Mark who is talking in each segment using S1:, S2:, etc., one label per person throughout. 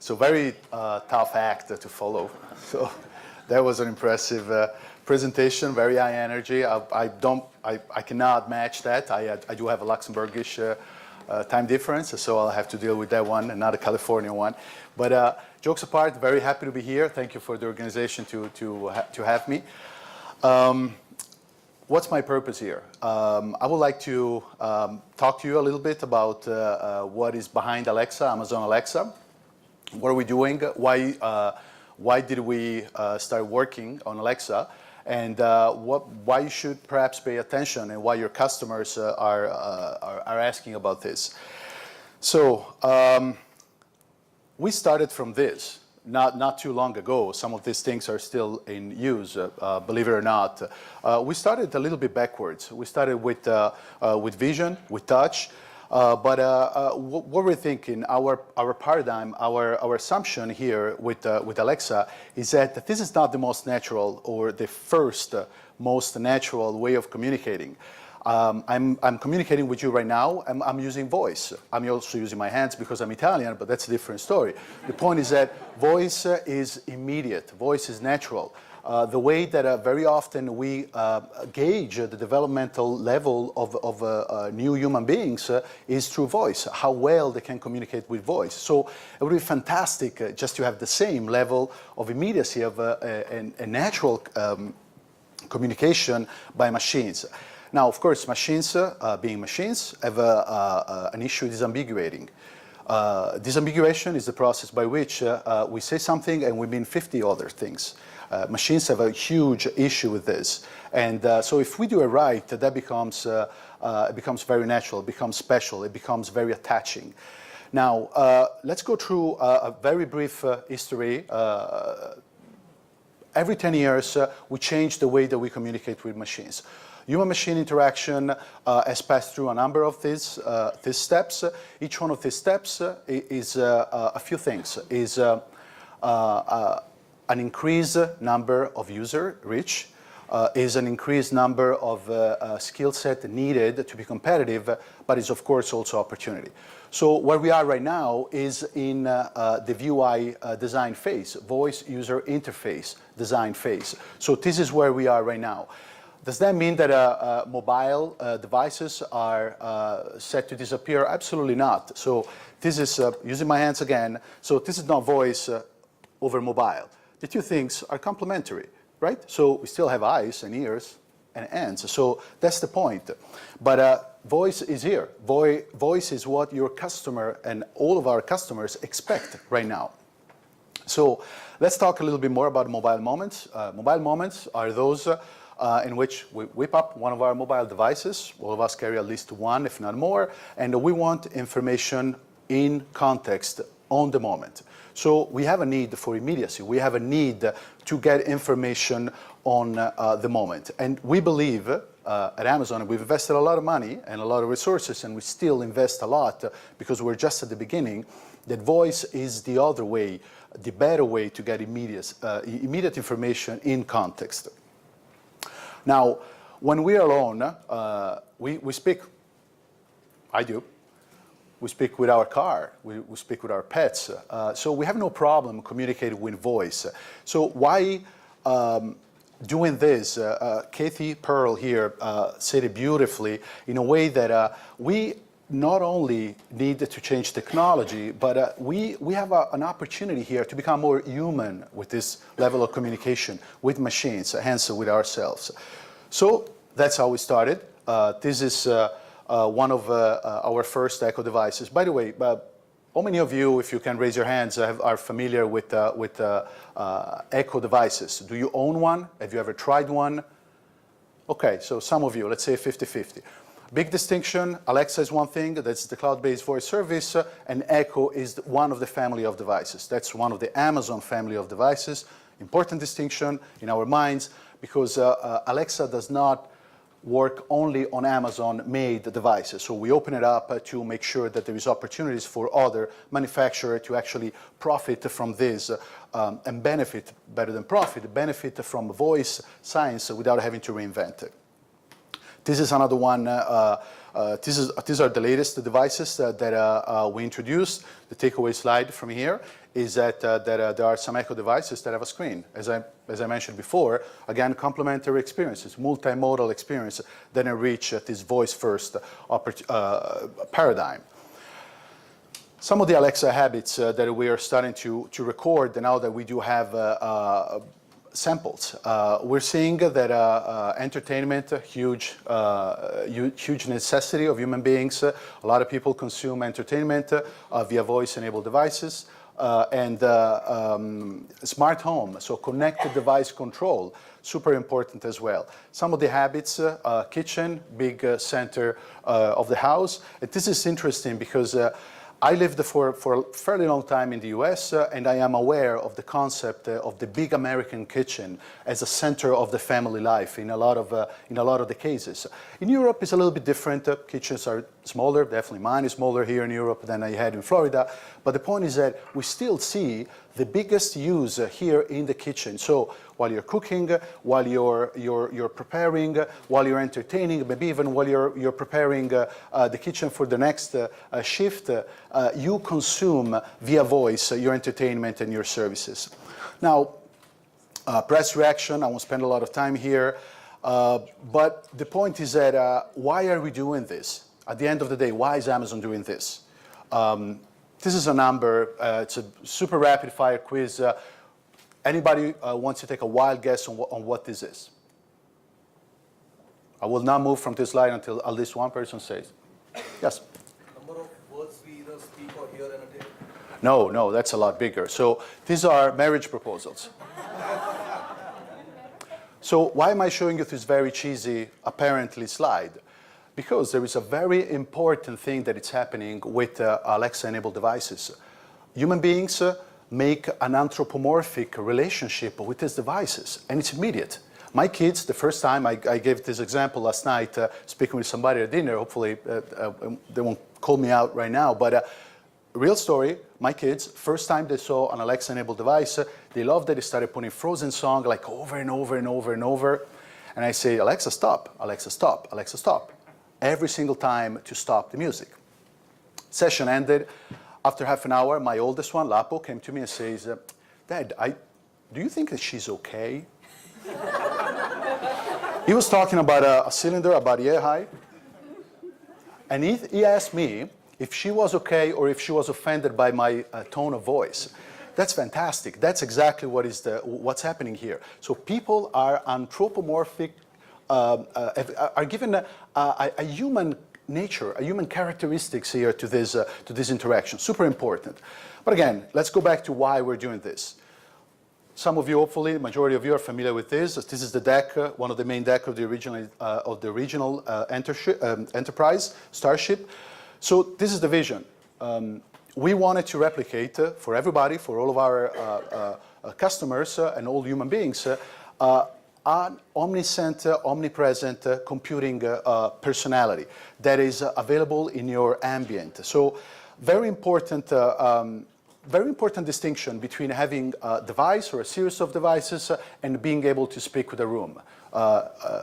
S1: So very tough act to follow. So that was an impressive presentation, very high energy. I cannot match that. I do have a Luxembourgish time difference, so I'll have to deal with that one and not a California one. But jokes apart, very happy to be here. Thank you for the organization to have me. What's my purpose here? I would like to talk to you a little bit about what is behind Alexa, Amazon Alexa. What are we doing? Why did we start working on Alexa? And why you should perhaps pay attention and why your customers are asking about this. So we started from this. Not too long ago. Some of these things are still in use, believe it or not. We started a little bit backwards. We started with vision, with touch, but what we're thinking, our paradigm, our assumption here with Alexa is that this is not the most natural or the first most natural way of communicating. I'm communicating with you right now. I'm using voice. I'm also using my hands because I'm Italian, but that's a different story. The point is that voice is immediate. Voice is natural. The way that very often we gauge the developmental level of new human beings is through voice, how well they can communicate with voice. So it would be fantastic just to have the same level of immediacy of a natural communication by machines. Now, of course, machines, being machines, have an issue disambiguating. Disambiguation is the process by which we say something and we mean 50 other things. Machines have a huge issue with this. And so if we do it right, that becomes, it becomes very natural, it becomes special, it becomes very attaching. Now, let's go through a very brief history. Every 10 years, we change the way that we communicate with machines. Human-machine interaction has passed through a number of these steps. Each one of these steps is a few things. Is an increased number of user reach, is an increased number of skill set needed to be competitive, but is of course also opportunity. So where we are right now is in the VUI design phase, voice user interface design phase. So this is where we are right now. Does that mean that mobile devices are set to disappear? Absolutely not. So this is, using my hands again, so this is not voice over mobile. The two things are complementary, right? So we still have eyes and ears and hands. So that's the point. But voice is here. Voice is what your customer and all of our customers expect right now. So let's talk a little bit more about mobile moments. Mobile moments are those in which we whip up one of our mobile devices. All of us carry at least one, if not more, and we want information in context on the moment. So we have a need for immediacy. We have a need to get information on the moment. And we believe at Amazon, we've invested a lot of money and a lot of resources, and we still invest a lot because we're just at the beginning, that voice is the other way, the better way to get immediate information in context. Now, when we are alone, we speak, I do, we speak with our car, we speak with our pets, so we have no problem communicating with voice. So why doing this? Kathy Pearl here said it beautifully in a way that we not only need to change technology, but we have an opportunity here to become more human with this level of communication with machines, hence with ourselves. So that's how we started. This is one of our first Echo devices. By the way, how many of you, if you can raise your hands, are familiar with Echo devices? Do you own one? Have you ever tried one? Okay, so some of you, let's say 50-50. Big distinction, Alexa is one thing, that's the cloud-based voice service, and Echo is one of the family of devices. That's one of the Amazon family of devices. Important distinction in our minds, because Alexa does not work only on Amazon-made devices. So we open it up to make sure that there is opportunities for other manufacturers to actually profit from this and benefit, better than profit, benefit from voice science without having to reinvent it. This is another one. These are the latest devices that we introduced. The takeaway slide from here is that, there are some Echo devices that have a screen. As I mentioned before, again, complementary experiences, multimodal experience that enrich this voice-first paradigm. Some of the Alexa habits that we are starting to record now that we do have samples. We're seeing that entertainment, huge necessity of human beings. A lot of people consume entertainment via voice-enabled devices. And smart home, so connected device control, super important as well. Some of the habits, kitchen, big center of the house. And this is interesting because I lived for a fairly long time in the US, and I am aware of the concept of the big American kitchen as a center of the family life in a lot of the cases. In Europe, it's a little bit different. Kitchens are smaller, definitely mine is smaller here in Europe than I had in Florida. But the point is that we still see the biggest use here in the kitchen. So while you're cooking, while you're preparing, while you're entertaining, maybe even while you're preparing the kitchen for the next shift, you consume via voice your entertainment and your services. Now, press reaction, I won't spend a lot of time here, but the point is that why are we doing this? At the end of the day, why is Amazon doing this? This is a number, it's a super rapid fire quiz. Anybody wants to take a wild guess on what this is? I will not move from this slide until at least one person says. Yes?
S2: Number of words we either speak or hear in a day?
S1: No, that's a lot bigger. So these are marriage proposals. So why am I showing you this very cheesy, apparently slide? Because there is a very important thing that is happening with Alexa-enabled devices. Human beings make an anthropomorphic relationship with these devices, and it's immediate. My kids, the first time I gave this example last night, speaking with somebody at dinner, hopefully they won't call me out right now, but real story, my kids, first time they saw an Alexa-enabled device, they loved that they started putting Frozen song like over and over and over and over. And I say, Alexa, stop, Alexa, stop, Alexa, stop. Every single time to stop the music. Session ended. After half an hour, my oldest one, Lapo, came to me and says, Dad, do you think that she's okay? He was talking about a cylinder about ear high. And he asked me if she was okay or if she was offended by my tone of voice. That's fantastic. That's exactly what's happening here. So people are anthropomorphic, are given a human nature, a human characteristics here to this interaction. Super important. But again, let's go back to why we're doing this. Some of you, hopefully, the majority of you are familiar with this. This is the deck, one of the main deck of the original Enterprise Starship. So this is the vision. We wanted to replicate for everybody, for all of our customers and all human beings, an omniscient, omnipresent computing personality that is available in your ambient. So very important distinction between having a device or a series of devices and being able to speak with a room,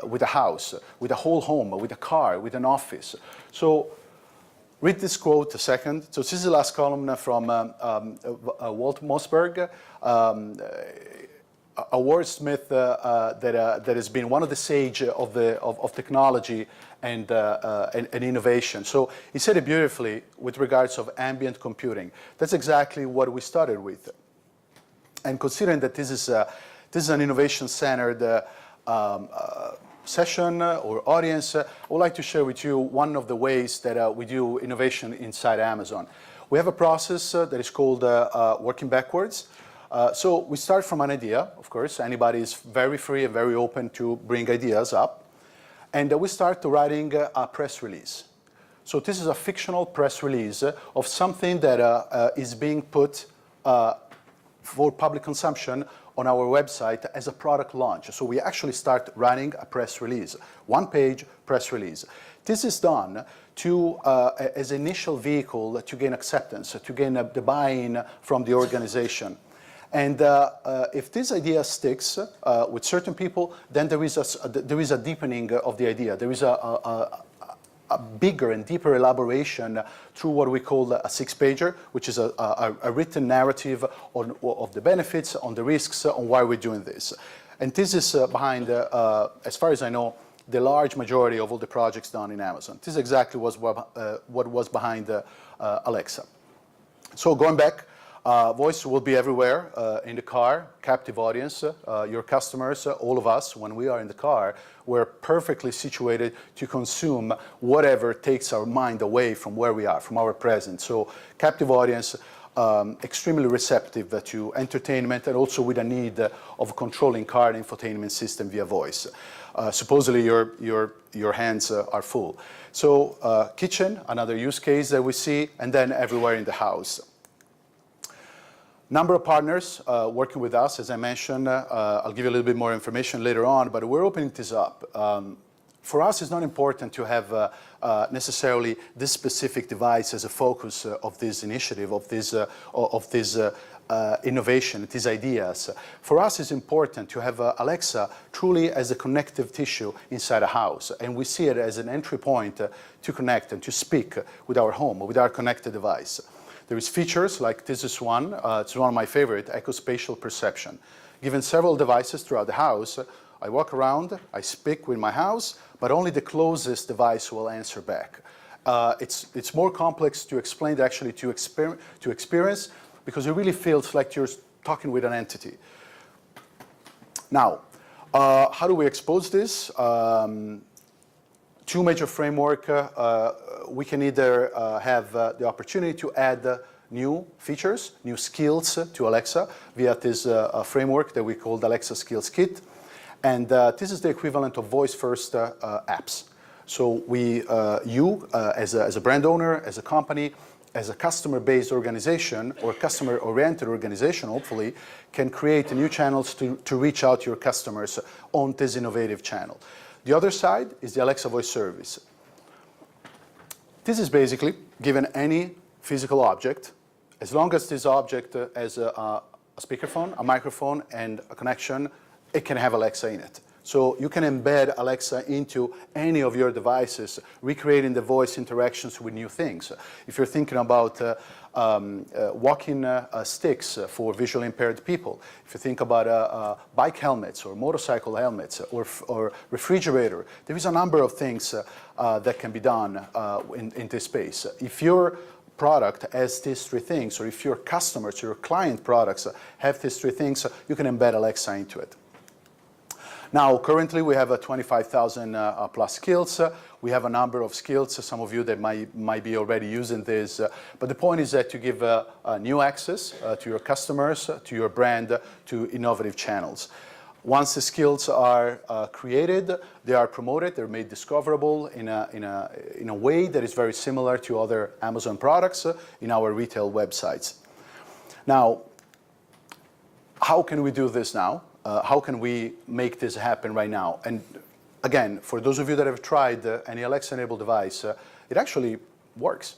S1: with a house, with a whole home, with a car, with an office. So read this quote a second. So this is the last column from Walt Mossberg, a wordsmith that has been one of the sage of technology and innovation. So he said it beautifully with regards of ambient computing. That's exactly what we started with. And considering that this is an innovation-centered session or audience, I would like to share with you one of the ways that we do innovation inside Amazon. We have a process that is called working backwards. So we start from an idea, of course. Anybody is very free and very open to bring ideas up. And we start writing a press release. So this is a fictional press release of something that is being put for public consumption on our website as a product launch. So we actually start writing a press release, one-page press release. This is done as an initial vehicle to gain acceptance, to gain the buy-in from the organization. And if this idea sticks with certain people, then there is a deepening of the idea. There is a a bigger and deeper elaboration through what we call a six-pager, which is a written narrative of the benefits, on the risks, on why we're doing this. And this is behind, as far as I know, the large majority of all the projects done in Amazon. This is exactly what was behind Alexa. So going back, voice will be everywhere, in the car, captive audience, your customers, all of us, when we are in the car, we're perfectly situated to consume whatever takes our mind away from where we are, from our present. So captive audience, extremely receptive to entertainment, and also with a need of controlling car and infotainment system via voice. Supposedly your hands are full. So kitchen, another use case that we see, and then everywhere in the house. Number of partners working with us, as I mentioned. I'll give you a little bit more information later on, but we're opening this up. For us, it's not important to have necessarily this specific device as a focus of this initiative, of this innovation, these ideas. For us, it's important to have Alexa truly as a connective tissue inside a house, and we see it as an entry point to connect and to speak with our home, with our connected device. There is features like this is one, it's one of my favorite, echospatial perception. Given several devices throughout the house, I walk around, I speak with my house, but only the closest device will answer back. It's more complex to explain actually to experience, because it really feels like you're talking with an entity. Now, how do we expose this? Two major framework. We can either have the opportunity to add new features, new skills to Alexa via this framework that we call the Alexa Skills Kit. And this is the equivalent of voice-first apps. So you as a brand owner, as a company, as a customer-based organization or customer-oriented organization, hopefully, can create new channels to reach out to your customers on this innovative channel. The other side is the Alexa voice service. This is basically given any physical object, as long as this object has a speakerphone, a microphone, and a connection, it can have Alexa in it. So you can embed Alexa into any of your devices, recreating the voice interactions with new things. If you're thinking about walking sticks for visually impaired people, if you think about bike helmets or motorcycle helmets or refrigerator, there is a number of things that can be done in this space. If your product has these three things, or if your customers, your client products have these three things, you can embed Alexa into it. Now, currently we have 25,000 plus skills. We have a number of skills, some of you that might be already using this. But the point is that to give new access to your customers, to your brand, to innovative channels. Once the skills are created, they are promoted, they're made discoverable in a way that is very similar to other Amazon products in our retail websites. Now, how can we do this now? How can we make this happen right now? And again, for those of you that have tried any Alexa-enabled device, it actually works.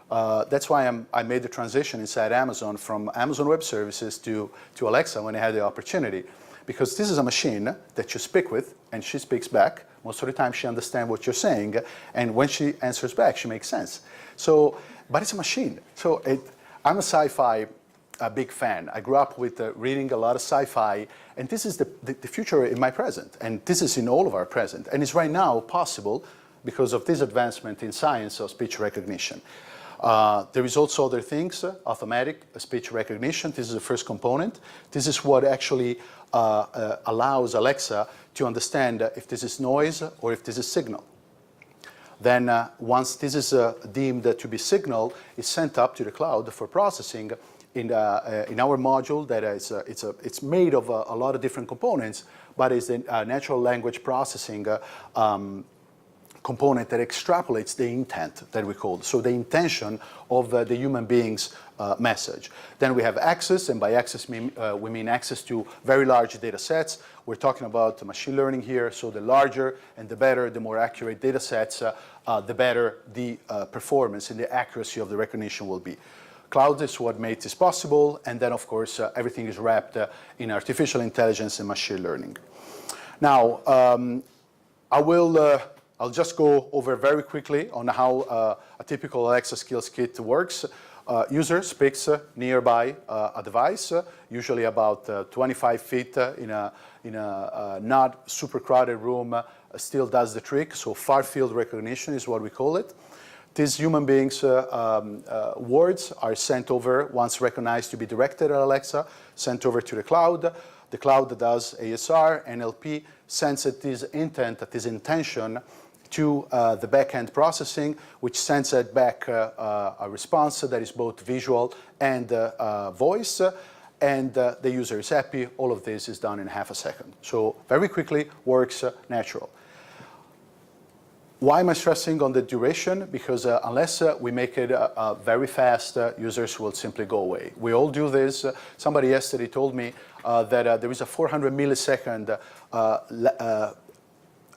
S1: That's why I made the transition inside Amazon from Amazon Web Services to Alexa when I had the opportunity. Because this is a machine that you speak with, and she speaks back. Most of the time she understands what you're saying, and when she answers back, she makes sense. So, but it's a machine. So I'm a sci-fi a big fan. I grew up with reading a lot of sci-fi, and this is the future in my present, and this is in all of our present, and it's right now possible because of this advancement in science of speech recognition. There is also other things, automatic speech recognition. This is the first component. This is what actually allows Alexa to understand if this is noise or if this is signal. Then once this is deemed to be signal, it's sent up to the cloud for processing in our module that is, it's made of a lot of different components, but it's a natural language processing component that extrapolates the intent that we call. So the intention of the human being's message. Then we have access, and by access we mean access to very large data sets. We're talking about machine learning here, so the larger and the better, the more accurate data sets, the better the performance and the accuracy of the recognition will be. Cloud is what made this possible, and then of course everything is wrapped in artificial intelligence and machine learning. Now, I will I'll just go over very quickly on how a typical Alexa Skills Kit works. User speaks nearby a device, usually about 25 feet in a not super crowded room, still does the trick. So far field recognition is what we call it. These human beings' words are sent over, once recognized to be directed at Alexa, sent over to the cloud. The cloud does ASR, NLP, sends it this intent, this intention to the back-end processing, which sends it back a response that is both visual and voice, and the user is happy. All of this is done in half a second. So very quickly, works natural. Why am I stressing on the duration? Because unless we make it very fast, users will simply go away. We all do this. Somebody yesterday told me that there is a 400 millisecond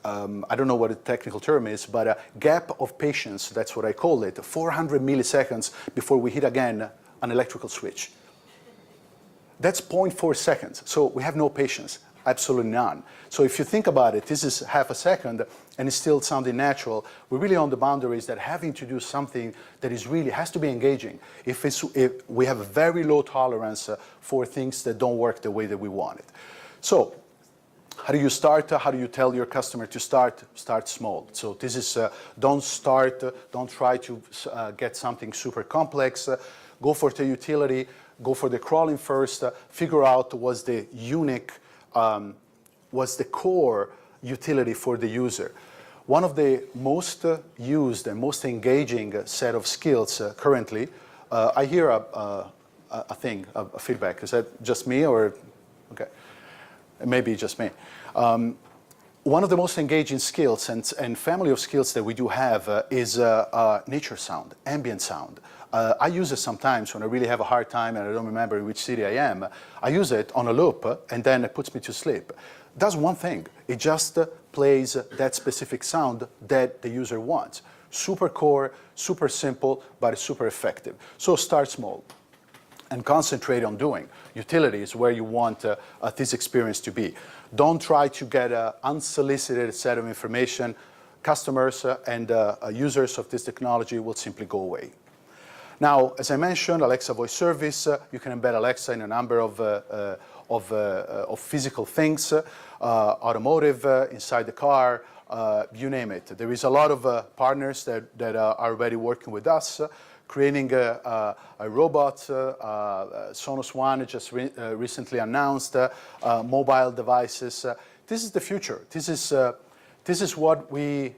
S1: I don't know what the technical term is, but a gap of patience, that's what I call it, 400 milliseconds before we hit again an electrical switch. That's 0.4 seconds, so we have no patience, absolutely none. So if you think about it, this is half a second and it's still sounding natural. We're really on the boundaries that having to do something that is really, has to be engaging. If we have a very low tolerance for things that don't work the way that we want it. So, how do you start? How do you tell your customer to start? Start small. So this is, don't try to get something super complex. Go for the utility, go for the crawling first, figure out what's the unique, what's the core utility for the user. One of the most used and most engaging set of skills currently, I hear a feedback. Is that just me or, okay. Maybe just me. One of the most engaging skills and family of skills that we do have is nature sound, ambient sound. I use it sometimes when I really have a hard time and I don't remember in which city I am. I use it on a loop and then it puts me to sleep. It does one thing. It just plays that specific sound that the user wants. Super core, super simple, but super effective. So start small and concentrate on doing. Utility is where you want this experience to be. Don't try to get an unsolicited set of information. Customers and users of this technology will simply go away. Now, as I mentioned, Alexa Voice Service, you can embed Alexa in a number of physical things, automotive, inside the car, you name it. There is a lot of partners that are already working with us, creating a robot, Sonos One just recently announced, mobile devices. This is the future. This is what we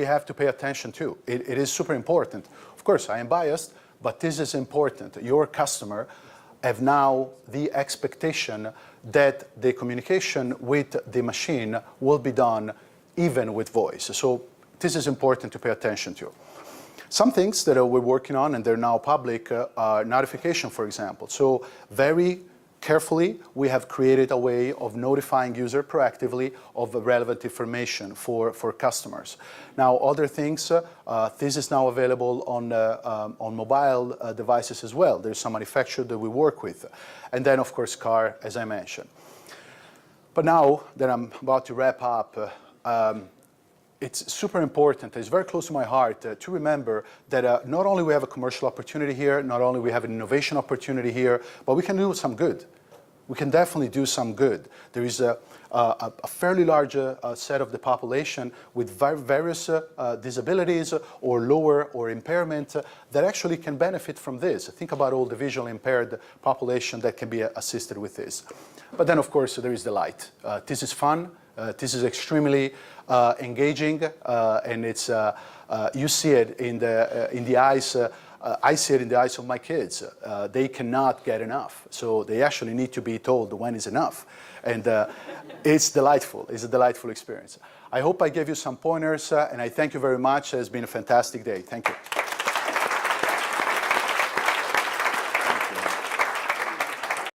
S1: have to pay attention to. It is super important. Of course, I am biased, but this is important. Your customer have now the expectation that the communication with the machine will be done even with voice. So this is important to pay attention to. Some things that we're working on, and they're now public, are notification, for example. So very carefully, we have created a way of notifying user proactively of relevant information for customers. Now, other things, this is now available on mobile devices as well. There's some manufacturer that we work with. And then, of course, car, as I mentioned. But now that I'm about to wrap up, it's super important, it's very close to my heart to remember that not only we have a commercial opportunity here, not only we have an innovation opportunity here, but we can do some good. We can definitely do some good. There is a fairly large set of the population with various disabilities or lower or impairment that actually can benefit from this. Think about all the visually impaired population that can be assisted with this. But then, of course, there is the light. This is fun. This is extremely engaging, and it's you see it in the eyes. I see it in the eyes of my kids. They cannot get enough, so they actually need to be told when is enough, and it's delightful. It's a delightful experience. I hope I gave you some pointers, and I thank you very much. It's been a fantastic day. Thank you.